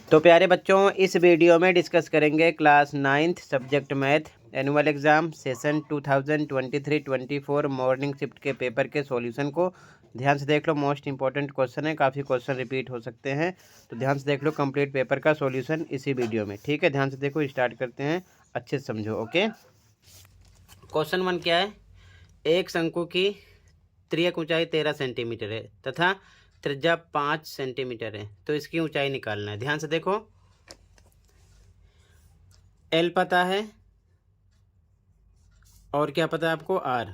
तो प्यारे बच्चों, इस वीडियो में डिस्कस करेंगे class 9th subject math annual exam session 2023-24 morning shift के पेपर के सॉल्यूशन को। ध्यान से देख लो, मोस्ट इंपॉर्टेंट क्वेश्चन है, काफ़ी क्वेश्चन रिपीट हो सकते हैं, तो ध्यान से देख लो कंप्लीट पेपर का सॉल्यूशन इसी वीडियो में। ठीक है, ध्यान से देखो, स्टार्ट करते हैं, अच्छे से समझो। ओके, क्वेश्चन 1 क्या है? एक शंकु की त्रियक ऊंचाई 13 सेंटीमीटर है तथा त्रिज्या 5 सेंटीमीटर है, तो इसकी ऊंचाई निकालना है। ध्यान से देखो, एल पता है और क्या पता है आपको? आर।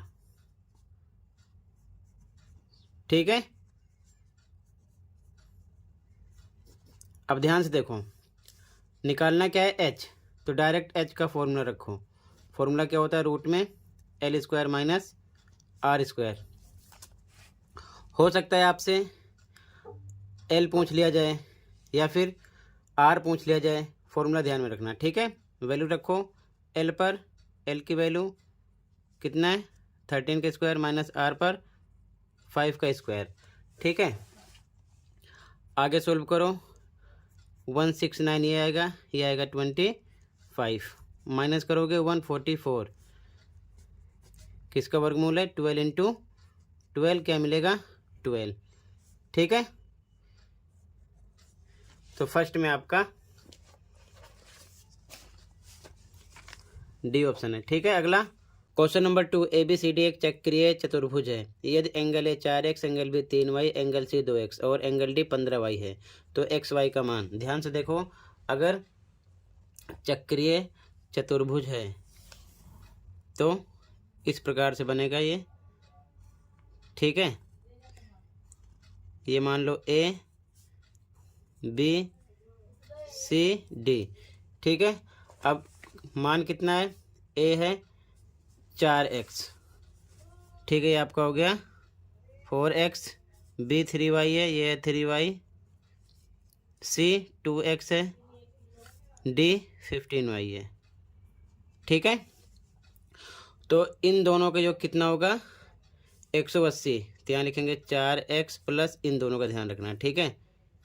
ठीक है, अब ध्यान से देखो, निकालना क्या है? एच। तो डायरेक्ट एच का फॉर्मूला रखो। फॉर्मूला क्या होता है? रूट में L square minus R square. हो सकता है आपसे एल पूछ लिया जाए या फिर आर पूछ लिया जाए, फॉर्मूला ध्यान में रखना। ठीक है, वैल्यू रखो एल पर। एल की वैल्यू कितना है? 13 का स्क्वायर माइनस आर पर 5 का स्क्वायर। ठीक है, आगे सोल्व करो। 169 ये आएगा 25, माइनस करोगे 144, किसका वर्गमूल है? 12 इंटू 12, क्या मिलेगा? 12। ठीक है, तो फर्स्ट में आपका डी ऑप्शन है। ठीक है, अगला question number 2, A B C D एक चक्रीय चतुर्भुज है। यदि angle A 4x, angle B 3y, angle C 2x और एंगल डी 15y है, तो एक्स वाई का मान। ध्यान से देखो, अगर चक्रीय चतुर्भुज है तो इस प्रकार से बनेगा ये। ठीक है, ये मान लो ए बी सी डी। ठीक है, अब मान कितना है? ए है 4x। ठीक है, ये आपका हो गया 4x, बी 3y है, ये है 3y, सी 2x है, डी 15y है। ठीक है, तो इन दोनों का जो कितना होगा? 180। तो यहाँ लिखेंगे 4x प्लस इन दोनों का ध्यान रखना। ठीक है,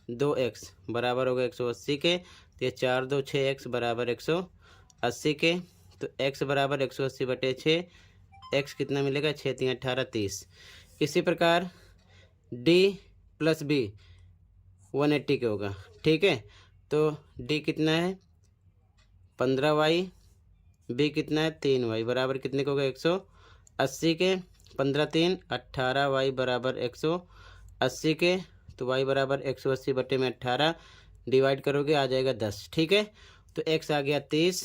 2x बराबर होगा 180 के, तो ये 4 2 6x बराबर 180 के, तो x बराबर 180 बटे 6, x कितना मिलेगा? 6 3 18 30। इसी प्रकार d प्लस b 180 के होगा। ठीक है, तो d कितना है? 15y, b कितना है? 3y बराबर कितने का होगा? 180 के, 15 3 18y बराबर 180 के, तो y बराबर 180 बटे में 18 डिवाइड करोगे आ जाएगा 10। ठीक है, तो x आ गया 30,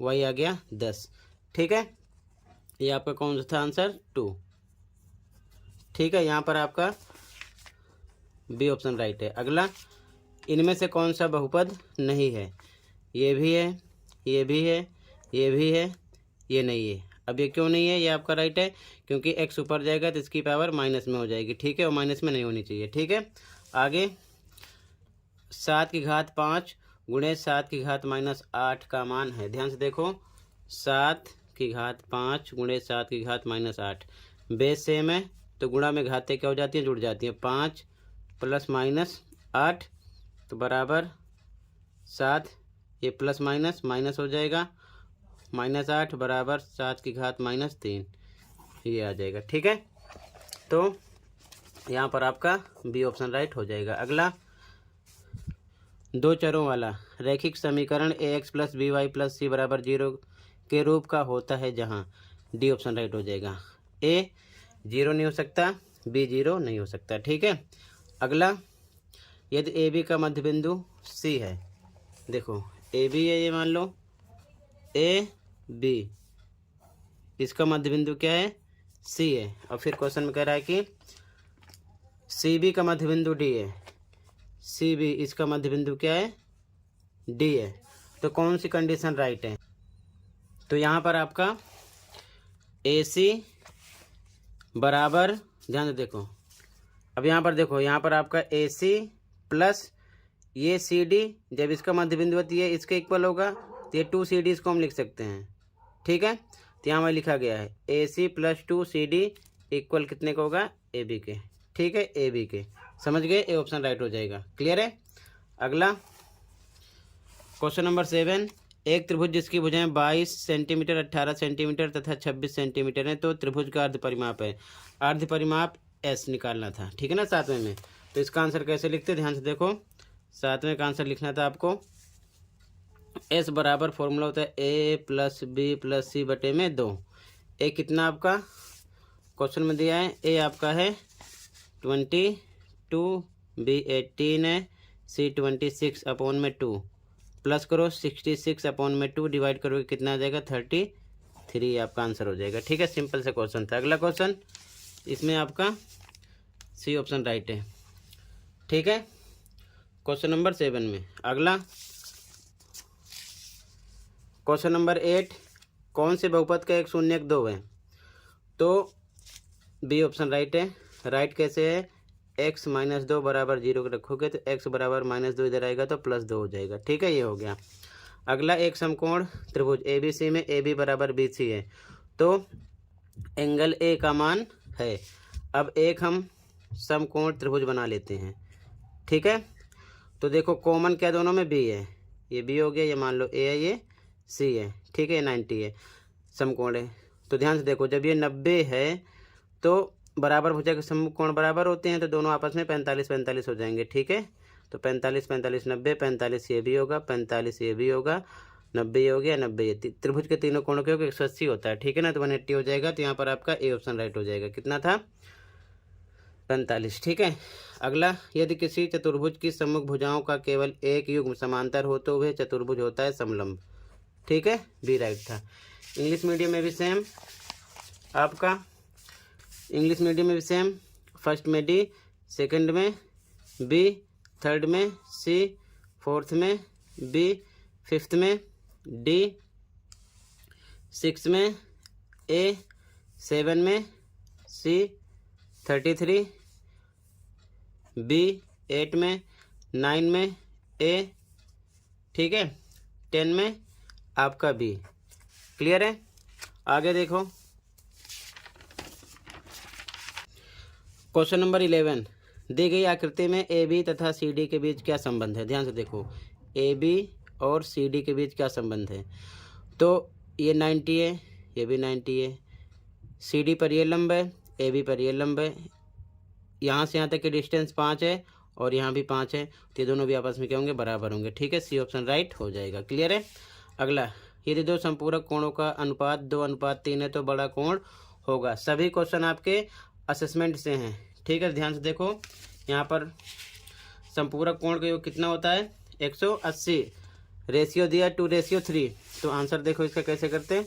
y आ गया 10। ठीक है, ये आपका कौन सा था आंसर? 2। ठीक है, यहाँ पर आपका बी ऑप्शन राइट है। अगला, इनमें से कौन सा बहुपद नहीं है? ये भी है, ये भी है, ये भी है, ये नहीं है। अब ये क्यों नहीं है? ये आपका राइट है, क्योंकि x ऊपर जाएगा तो इसकी पावर माइनस में हो जाएगी। ठीक है, और माइनस में नहीं होनी चाहिए। ठीक है, आगे 7 की घात 5 गुणे 7 की घात माइनस 8 का मान है। ध्यान से देखो, 7 की घात 5 गुणे 7 की घात माइनस 8, बेस सेम है तो गुणा में घातें क्या हो जाती हैं? जुड़ जाती हैं। 5 प्लस माइनस 8 तो बराबर 7, ये प्लस माइनस माइनस हो जाएगा, माइनस 8 बराबर 7 की घात माइनस 3, ये आ जाएगा। ठीक है, तो यहाँ पर आपका बी ऑप्शन राइट हो जाएगा। अगला, दो चरों वाला रैखिक समीकरण A X plus B Y plus C बराबर 0 के रूप का होता है जहाँ डी ऑप्शन राइट हो जाएगा। ए 0 नहीं हो सकता, बी 0 नहीं हो सकता। ठीक है, अगला, यदि ए बी का मध्य बिंदु सी है, देखो ए बी है, ये मान लो ए बी, इसका मध्य बिंदु क्या है? सी है, और फिर क्वेश्चन में कह रहा है कि सी बी का मध्य बिंदु डी है, सी बी इसका मध्य बिंदु क्या है? डी है, तो कौन सी कंडीशन राइट है? तो यहाँ पर आपका ए सी बराबर, ध्यान से देखो, अब यहाँ पर देखो, यहाँ पर आपका ए सी प्लस ये सी डी, जब इसका मध्य बिंदु होती है इसके इक्वल होगा, तो ये 2 सी डी इसको हम लिख सकते हैं। ठीक है, तो यहाँ पर लिखा गया है A C plus 2 C D equal कितने का होगा? ए बी के। ठीक है, ए बी के, समझ गए? ए ऑप्शन राइट हो जाएगा। क्लियर है? अगला, क्वेश्चन नंबर 7, एक त्रिभुज जिसकी भुजाएं 22 सेंटीमीटर, 18 सेंटीमीटर तथा 26 सेंटीमीटर है, तो त्रिभुज का अर्ध परिमाप है। अर्ध परिमाप एस निकालना था, ठीक है ना, 7वें में। तो इसका आंसर कैसे लिखते, ध्यान से देखो। 7वें का आंसर लिखना था आपको, एस बराबर फॉर्मूला होता है ए प्लस बी प्लस सी बटे में 2। ए कितना आपका क्वेश्चन में दिया है, ए आपका है 22, बी 18 है, सी 26 अपॉन में 2, प्लस करो 66 अपॉन में 2, डिवाइड करोगे कितना आ जाएगा 33, आपका आंसर हो जाएगा। ठीक है, सिंपल से क्वेश्चन था। अगला क्वेश्चन, इसमें आपका सी ऑप्शन राइट है। ठीक है, क्वेश्चन नंबर 7 में अगला क्वेश्चन नंबर 8, कौन से बहुपद का 1 शून्य 2 है, तो बी ऑप्शन राइट है। राइट कैसे है, x माइनस 2 बराबर 0 रखोगे तो x बराबर -2 इधर आएगा तो +2 हो जाएगा। ठीक है, ये हो गया। अगला, एक समकोण त्रिभुज ABC में AB बराबर BC है, तो एंगल A का मान है। अब एक हम समकोण त्रिभुज बना लेते हैं। ठीक है, तो देखो कॉमन क्या दोनों में, B है, ये B हो गया, ये मान लो A है, ये C है। ठीक है, 90 है, समकोण है। तो ध्यान से देखो, जब ये 90 है तो बराबर भुजा के समकोण बराबर होते हैं, तो दोनों आपस में 45-45 हो जाएंगे। ठीक है, तो 45-45 90, 45 ये भी होगा, 45 ये भी होगा, 90 ये हो गया, 90 ये। त्रिभुज के तीनों कोणों के 180 होता है। ठीक है ना, तो 180 हो जाएगा। तो यहाँ पर आपका ए ऑप्शन राइट हो जाएगा। कितना था, 45। ठीक है, अगला, यदि किसी चतुर्भुज की सम्मुख भुजाओं का केवल एक युग्म समांतर हो तो वह चतुर्भुज होता है समलंब। ठीक है, बी राइट था। इंग्लिश मीडियम में भी सेम, आपका इंग्लिश मीडियम में भी सेम, फर्स्ट में डी, सेकंड में बी, थर्ड में सी, फोर्थ में बी, फिफ्थ में डी, सिक्स में ए, 7 में सी, 33 बी, 8 में, 9 में ए, ठीक है, 10 में आपका बी। क्लियर है, आगे देखो क्वेश्चन नंबर 11, दी गई आकृति में ए बी तथा सी डी के बीच क्या संबंध है। ध्यान से देखो, ए बी और सी डी के बीच क्या संबंध है, तो ये 90 है, ये भी 90 है, सी डी पर ये लंब है, ए बी पर ये लंब है, यहाँ से यहाँ तक की डिस्टेंस 5 है और यहाँ भी 5 है, तो ये दोनों भी आपस में क्या होंगे, बराबर होंगे। ठीक है, सी ऑप्शन राइट हो जाएगा। क्लियर है, अगला, यदि दो संपूरक कोणों का अनुपात 2:3 है तो बड़ा कोण होगा। सभी क्वेश्चन आपके असेसमेंट से हैं। ठीक है, ध्यान से देखो, यहाँ पर संपूरक कोण का योग कितना होता है, 180, रेशियो दिया 2:3। तो आंसर देखो इसका कैसे करते हैं।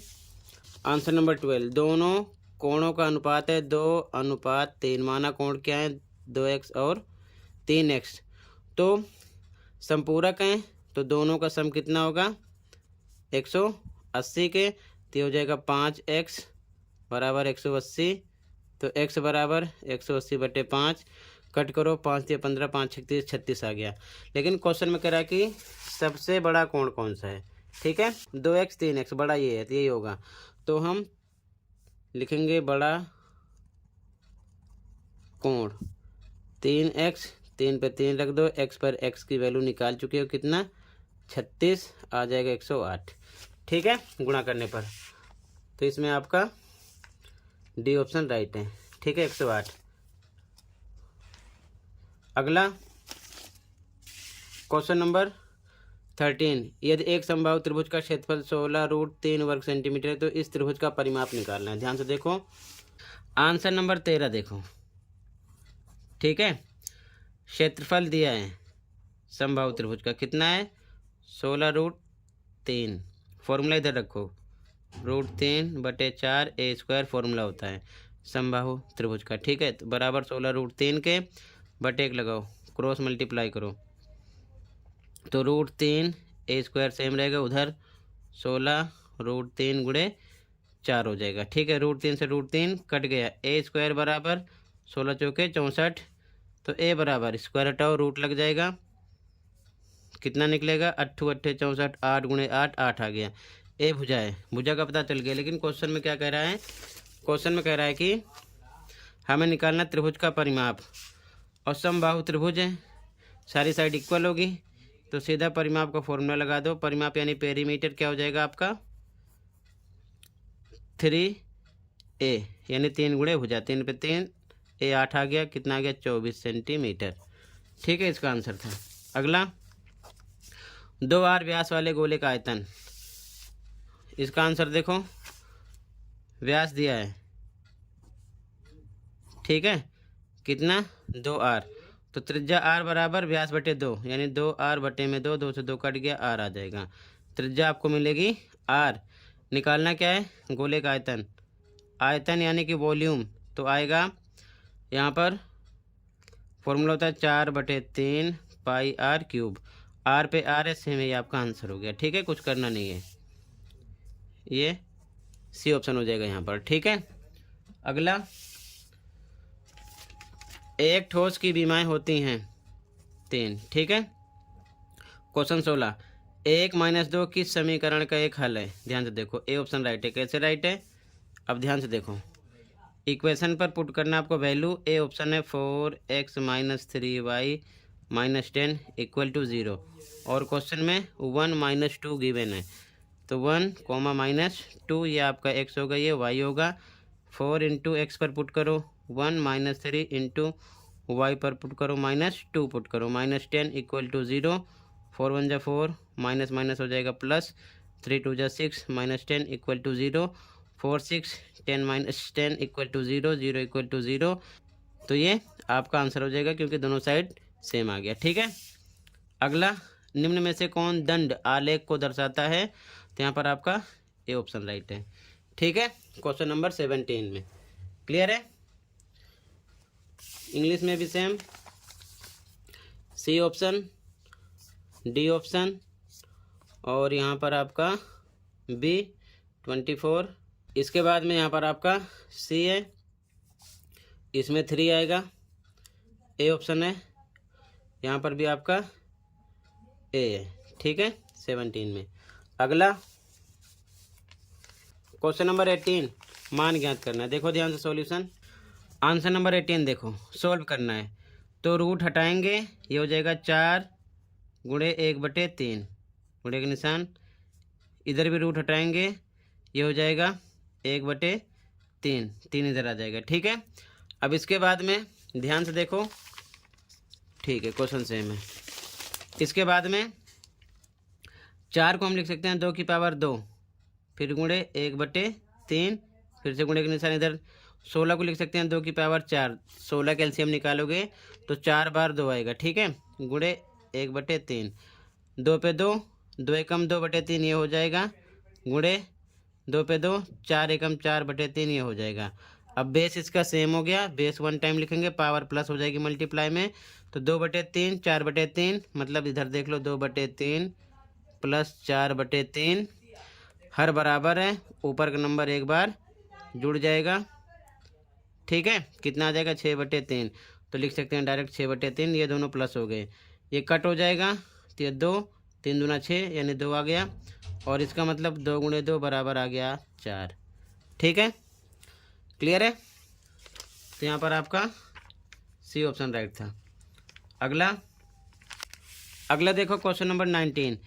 आंसर नंबर 12, दोनों कोणों का अनुपात है 2:3, माना कोण क्या है, 2x और 3x। तो संपूरक हैं, तो दोनों का सम कितना होगा, 180 के, तो हो जाएगा 5x बराबर 180। तो x बराबर 180 बटे 5, कट करो, 5 से 15, 5 36, 36 आ गया। लेकिन क्वेश्चन में कह रहा है कि सबसे बड़ा कोण कौन सा है। ठीक है, 2x 3x बड़ा ये है, तो यही होगा। तो हम लिखेंगे बड़ा कोण 3x, 3 पे 3 रख दो, x पर x की वैल्यू निकाल चुके हो, कितना 36 आ जाएगा, 108। ठीक है, गुणा करने पर, तो इसमें आपका डी ऑप्शन राइट है। ठीक है, 108। अगला क्वेश्चन नंबर 13, यदि एक समबाहु त्रिभुज का क्षेत्रफल 16√3 वर्ग सेंटीमीटर है तो इस त्रिभुज का परिमाप निकालना है। ध्यान से देखो, आंसर नंबर 13 देखो। ठीक है, क्षेत्रफल दिया है समबाहु त्रिभुज का, कितना है, 16√3, फॉर्मूला इधर रखो, √3/4 a² फॉर्मूला होता है समबाहु त्रिभुज का। ठीक है, तो बराबर 16√3 के बटे 1 लगाओ, क्रॉस मल्टीप्लाई करो, तो √3 a² सेम रहेगा, उधर 16√3 गुणे 4 हो जाएगा। ठीक है, √3 से √3 कट गया, a² बराबर 16 चौके 64, तो a बराबर स्क्वायर हटाओ, रूट लग जाएगा, कितना निकलेगा, 8 8 64, 8 गुणे 8, 8 आ गया। ए भुजा है, भुजा का पता चल गया। लेकिन क्वेश्चन में क्या कह रहा है, क्वेश्चन में कह रहा है कि हमें निकालना त्रिभुज का परिमाप, और समबाहु त्रिभुज है, सारी साइड इक्वल होगी, तो सीधा परिमाप का फॉर्मूला लगा दो। परिमाप यानी पेरीमीटर क्या हो जाएगा आपका 3a यानी 3 गुणे भुजा, 3 पे 3 ए 8 आ गया, कितना आ गया 24 सेंटीमीटर। ठीक है, इसका आंसर था। अगला 2r व्यास वाले गोले का आयतन। इसका आंसर देखो, व्यास दिया है, ठीक है, कितना 2r, तो त्रिज्या r बराबर व्यास बटे 2 यानी 2r बटे में 2, 2 से 2 कट गया, r आ जाएगा। त्रिज्या आपको मिलेगी r। निकालना क्या है, गोले का आयतन। आयतन यानी कि वॉल्यूम, तो आएगा यहाँ पर फॉर्मूला होता है 4/3 पाई r क्यूब। r पे r है, सेम, ये आपका आंसर हो गया। ठीक है, कुछ करना नहीं है, ये सी ऑप्शन हो जाएगा यहाँ पर। ठीक है, अगला एक ठोस की विमाएँ होती हैं 3। ठीक है, क्वेश्चन 16, 1 - 2 किस समीकरण का एक हल है। ध्यान से देखो, ए ऑप्शन राइट है। कैसे राइट है, अब ध्यान से देखो, इक्वेशन पर पुट करना आपको वैल्यू। ए ऑप्शन है 4x - 3y - 10 = 0, और क्वेश्चन में 1 - 2 गिवन है, तो 1, -2 ये आपका x होगा, ये y होगा। 4 × x पर पुट करो 1 - 3 × y पर पुट करो -2 पुट करो, -10 = 0। 4 1 = 4, माइनस माइनस हो जाएगा प्लस, 3 2 = 6, -10 = 0। 4 6 10 - 10 = 0, 0 = 0। तो ये आपका आंसर हो जाएगा क्योंकि दोनों साइड सेम आ गया। ठीक है, अगला, निम्न में से कौन दंड आलेख को दर्शाता है। तो यहाँ पर आपका ए ऑप्शन राइट है। ठीक है, क्वेश्चन नंबर 17 में क्लियर है। इंग्लिश में भी same, C option, D option, और यहाँ पर आपका बी 24। इसके बाद में यहाँ पर आपका सी है, इसमें 3 आएगा, ए ऑप्शन है, यहाँ पर भी आपका ए है। ठीक है, 17 में। अगला क्वेश्चन नंबर 18, मान ज्ञात करना है। देखो ध्यान से सॉल्यूशन, आंसर नंबर 18 देखो, सोल्व करना है। तो रूट हटाएंगे, ये हो जाएगा 4 × 1/3, गुणे के निशान, इधर भी रूट हटाएंगे, ये हो जाएगा 1/3, 3 इधर आ जाएगा। ठीक है, अब इसके बाद में ध्यान से देखो, ठीक है, क्वेश्चन सेम है। इसके बाद में 4 को हम लिख सकते हैं 2 की पावर 2, फिर गुणे 1/3, फिर से गुणे के निशान इधर। 16 को लिख सकते हैं 2 की पावर 4, 16 का एलसीएम निकालोगे तो 4 बार 2 आएगा। ठीक है, गुणे 1/3, 2 पे 2, 2 एकम 2/3 ये हो जाएगा, गुणे 2 पे 2, 4 एकम 4/3 ये हो जाएगा। अब बेस इसका सेम हो गया, बेस 1 टाइम लिखेंगे, पावर प्लस हो जाएगी मल्टीप्लाई में, तो 2/3 4/3, मतलब इधर देख लो 2/3 प्लस 4/3, हर बराबर है, ऊपर का नंबर एक बार जुड़ जाएगा। ठीक है, कितना आ जाएगा 6/3, तो लिख सकते हैं डायरेक्ट 6/3, ये दोनों प्लस हो गए, ये कट हो जाएगा, तो ये 2, 3 दूना 6 यानी 2 आ गया, और इसका मतलब 2 × 2 बराबर आ गया 4। ठीक है, क्लियर है। तो यहाँ पर आपका सी ऑप्शन राइट था। अगला देखो क्वेश्चन नंबर 19,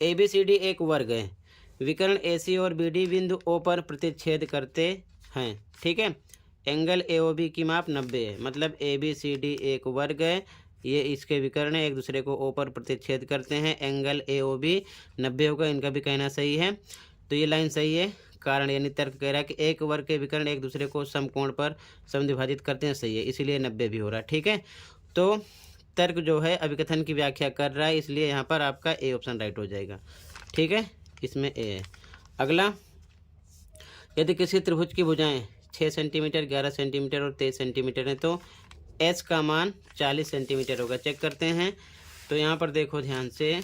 ABCD एक वर्ग है, विकर्ण AC और BD बिंदु O पर प्रतिच्छेद करते हैं। ठीक है, एंगल AOB की माप 90 है, मतलब ABCD एक वर्ग है, ये इसके विकर्ण एक दूसरे को O पर प्रतिच्छेद करते हैं, एंगल AOB 90 होगा, इनका भी कहना सही है। तो ये लाइन सही है, कारण यानी तर्क कह रहा है कि एक वर्ग के विकर्ण एक दूसरे को समकोण पर समद्विभाजित करते हैं, सही है, इसीलिए 90 भी हो रहा है। ठीक है, तो तर्क जो है अभिकथन की व्याख्या कर रहा है, इसलिए यहाँ पर आपका ए ऑप्शन राइट हो जाएगा। ठीक है, इसमें ए है। अगला, यदि किसी त्रिभुज की भुजाएं 6 सेंटीमीटर, 11 सेंटीमीटर और 23 सेंटीमीटर है, तो एच का मान 40 सेंटीमीटर होगा। चेक करते हैं, तो यहाँ पर देखो ध्यान से,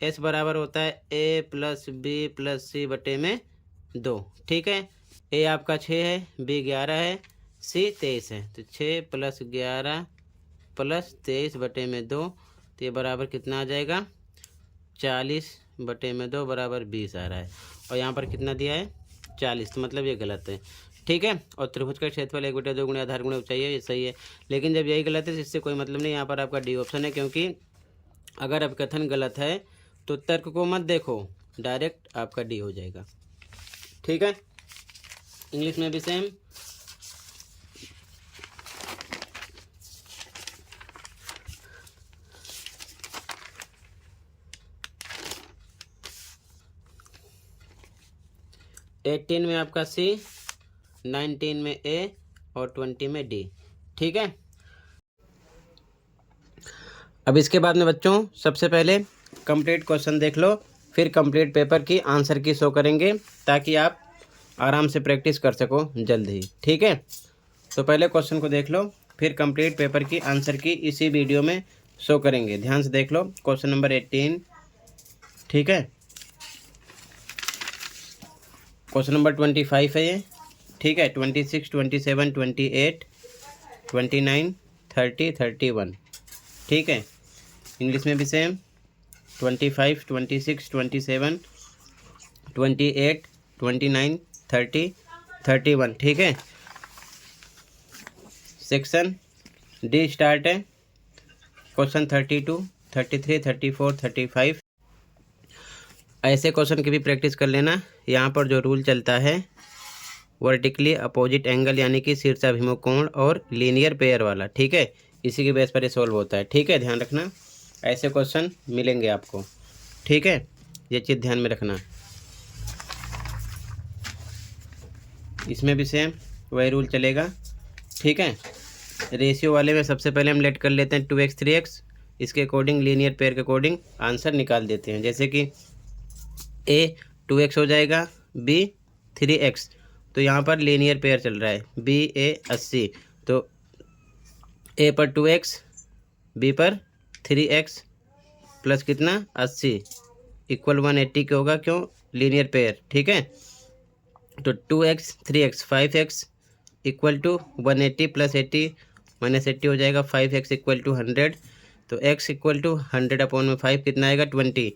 एस बराबर होता है A + B + C बटे में 2। ठीक है, ए आपका 6 है, B 11 है, C 23 है, तो 6 + 11 + 23 बटे में 2, तो ये बराबर कितना आ जाएगा 40 बटे में 2 बराबर 20 आ रहा है, और यहाँ पर कितना दिया है 40, तो मतलब ये गलत है। ठीक है। और त्रिभुज का क्षेत्रफल 1/2 गुणे आधार गुणे ऊंचाई है, ये सही है। लेकिन जब यही गलत है तो इससे कोई मतलब नहीं, यहाँ पर आपका डी ऑप्शन है, क्योंकि अगर अब कथन गलत है तो तर्क को मत देखो, डायरेक्ट आपका डी हो जाएगा। ठीक है। इंग्लिश में भी सेम। एटीन में आपका सी, 19 में ए और 20 में डी। ठीक है। अब इसके बाद में बच्चों सबसे पहले कंप्लीट क्वेश्चन देख लो, फिर कंप्लीट पेपर की आंसर की शो करेंगे, ताकि आप आराम से प्रैक्टिस कर सको जल्द ही। ठीक है। तो पहले क्वेश्चन को देख लो, फिर कंप्लीट पेपर की आंसर की इसी वीडियो में शो करेंगे। ध्यान से देख लो क्वेश्चन नंबर 18। ठीक है। क्वेश्चन नंबर 25 है ये। ठीक है। 26, 27, 28, 29, 30, 31। ठीक है। इंग्लिश में भी सेम। 25, 26, 27, 28, 29, 30, 31। ठीक है। सेक्शन डी स्टार्ट है। क्वेश्चन 32, 33, 34, 35। ऐसे क्वेश्चन की भी प्रैक्टिस कर लेना। यहाँ पर जो रूल चलता है वर्टिकली अपोजिट एंगल यानी कि शीर्षाभिमुख कोण और लीनियर पेयर वाला। ठीक है। इसी के बेस पर ये सॉल्व होता है। ठीक है। ध्यान रखना, ऐसे क्वेश्चन मिलेंगे आपको। ठीक है। ये चीज़ ध्यान में रखना। इसमें भी सेम वही रूल चलेगा। ठीक है। रेशियो वाले में सबसे पहले हम लेट कर लेते हैं 2x 3x। इसके अकॉर्डिंग लीनियर पेयर के अकॉर्डिंग आंसर निकाल देते हैं। जैसे कि a 2x हो जाएगा, b 3x। तो यहाँ पर लीनियर पेयर चल रहा है, b a 80। तो a पर 2x, b पर 3x प्लस कितना 80 इक्वल 180 के होगा, क्यों लीनियर पेयर। ठीक है। तो 2x 3x 5x equal to 180 plus 80 minus 80 हो जाएगा 5x इक्वल टू 100। तो x इक्वल टू 100/5 कितना आएगा 20।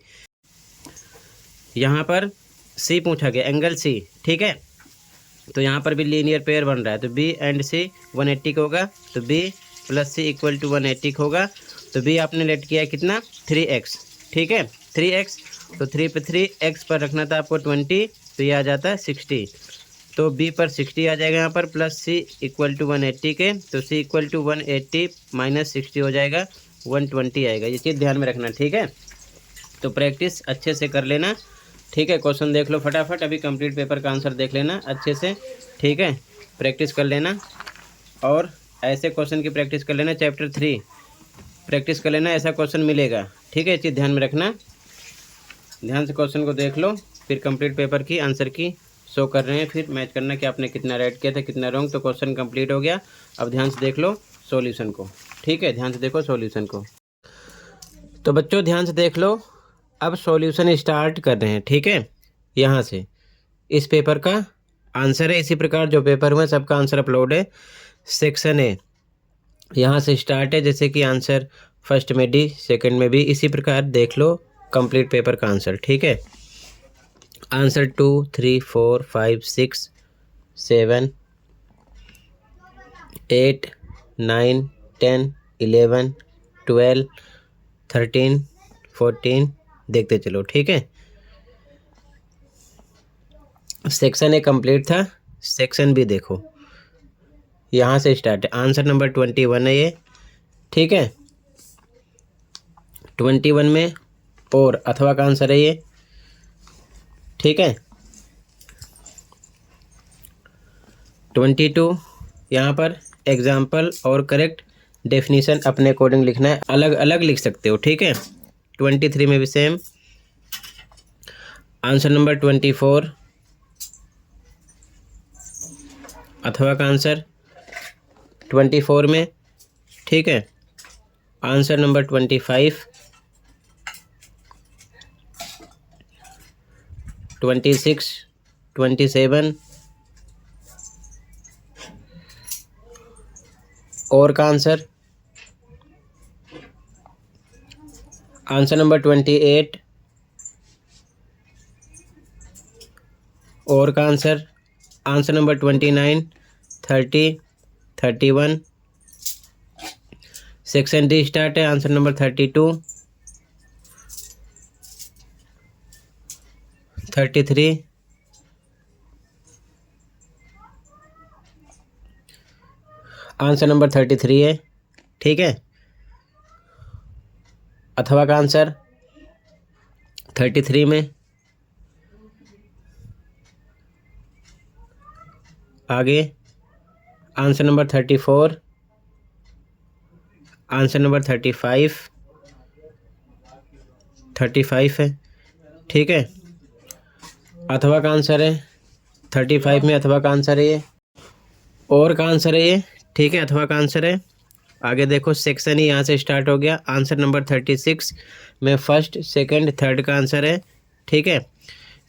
यहाँ पर c पूछा गया, एंगल c। ठीक है। तो यहाँ पर भी लीनियर पेयर बन रहा है, तो b एंड c 180 का होगा, तो b plus c equal to 180 का होगा। तो b आपने लेट किया है कितना 3x। ठीक है। 3x, तो 3 पे 3x पर रखना था आपको 20, तो ये आ जाता है 60। तो b पर 60 आ जाएगा यहाँ पर, प्लस c इक्वल टू 180 के, तो c इक्वल टू 180 माइनस 60 हो जाएगा 120 आएगा। ये चीज़ ध्यान में रखना। ठीक है। तो प्रैक्टिस अच्छे से कर लेना। ठीक है। क्वेश्चन देख लो फटाफट, अभी कंप्लीट पेपर का आंसर देख लेना अच्छे से। ठीक है। प्रैक्टिस कर लेना, और ऐसे क्वेश्चन की प्रैक्टिस कर लेना। चैप्टर 3 प्रैक्टिस कर लेना, ऐसा क्वेश्चन मिलेगा। ठीक है। ये चीज़ ध्यान में रखना। ध्यान से क्वेश्चन को देख लो, फिर कंप्लीट पेपर की आंसर की शो कर रहे हैं, फिर मैच करना कि आपने कितना राइट किया था कितना रॉन्ग। तो क्वेश्चन कंप्लीट हो गया। अब ध्यान से देख लो सॉल्यूशन को। ठीक है। ध्यान से देखो सॉल्यूशन को। तो बच्चों ध्यान से देख लो, अब सॉल्यूशन स्टार्ट कर रहे हैं। ठीक है। यहाँ से इस पेपर का आंसर है, इसी प्रकार जो पेपर हुए सबका आंसर अपलोड है। सेक्शन ए यहाँ से स्टार्ट है, जैसे कि आंसर फर्स्ट में डी, सेकंड में बी, इसी प्रकार देख लो कंप्लीट पेपर का आंसर। ठीक है। आंसर 2, 3, 4, 5, 6, 7, 8, 9, 10, 11, 12, 13, 14 देखते चलो। ठीक है। सेक्शन ए कंप्लीट था, सेक्शन बी देखो यहाँ से स्टार्ट है। आंसर नंबर 21 है ये। ठीक है। 21 में और अथवा का आंसर है ये। ठीक है। 22 यहाँ पर एग्जाम्पल और करेक्ट डेफिनीशन अपने अकॉर्डिंग लिखना है, अलग अलग लिख सकते हो। ठीक है। 23 में भी सेम। आंसर नंबर 24 अथवा का आंसर 24 में। ठीक है। आंसर नंबर 25, 26, 27 और का आंसर। आंसर नंबर 28 और का answer. Answer number 29, 30, 31। Section D start है, आंसर नंबर 32, 33, आंसर नंबर 33 है। ठीक है, अथवा का आंसर 33 में। आगे आंसर नंबर 34, आंसर नंबर 35, 35 है। ठीक है, अथवा का आंसर है 35 में, अथवा का आंसर है ये, और का आंसर है ये। ठीक है, अथवा का आंसर है। आगे देखो, सेक्शन ही यहाँ से स्टार्ट हो गया। आंसर नंबर 36 में फर्स्ट, सेकंड, थर्ड का आंसर है। ठीक है,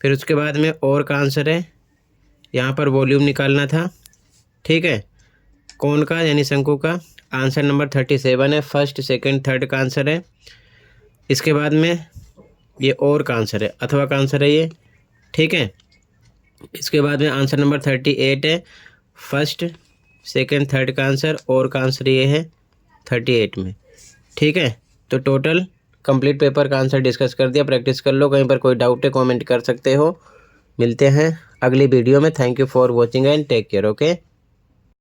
फिर उसके बाद में और का आंसर है, यहाँ पर वॉल्यूम निकालना था। ठीक है, कौन का यानी शंकु का, आंसर नंबर 37 है, फर्स्ट, सेकंड, थर्ड का आंसर है। इसके बाद में ये और का आंसर है, अथवा का आंसर है ये। ठीक है, इसके बाद में आंसर नंबर 38 है, फर्स्ट, सेकंड, थर्ड का आंसर, और का आंसर ये है 38 में। ठीक है, तो टोटल कंप्लीट पेपर का आंसर डिस्कस कर दिया। प्रैक्टिस कर लो, कहीं पर कोई डाउट है कमेंट कर सकते हो। मिलते हैं अगली वीडियो में। Thank you for watching and take care. Okay.